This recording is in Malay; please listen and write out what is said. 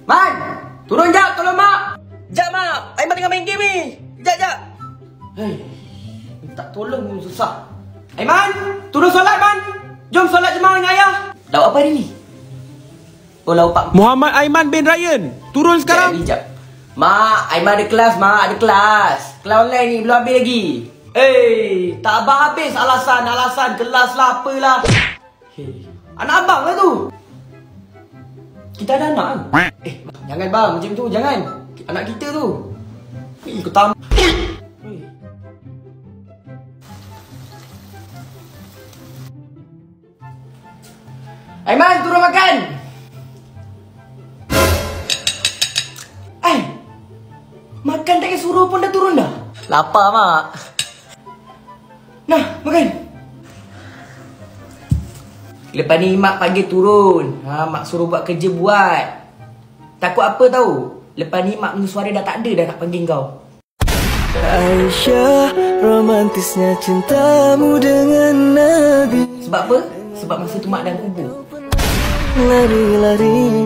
Man! Turun jap, tolong mak! Jap mak, Aiman tengah main game ni. Jap. Hei, minta tolong pun susah. Aiman, turun solat man. Jom solat jemaah dengan ayah. Lauk apa hari ni? Oh, lauk pak Muhammad Aiman bin Ryan. Turun sekarang. Jap. Mak, Aiman ada kelas mak, ada kelas. Kelas online ni belum habis lagi. Tak habis alasan kelas lah apalah. Anak abang lah tu. Kita ada anak kan? Jangan bang, macam tu, jangan. Anak kita tu. Kau tam. Aiman, turun makan. Makan tak payah suruh pun dah turun dah. Lapar mak. Nah, makan. Lepas ni mak panggil turun. Mak suruh buat kerja buat. Takut apa tahu? Lepas ni mak punya suara dah tak ada dah nak panggil kau. Aisyah, romantisnya cintamu dengan Nabi. Sebab apa? Sebab masa tu mak dalam kubur. Lari-lari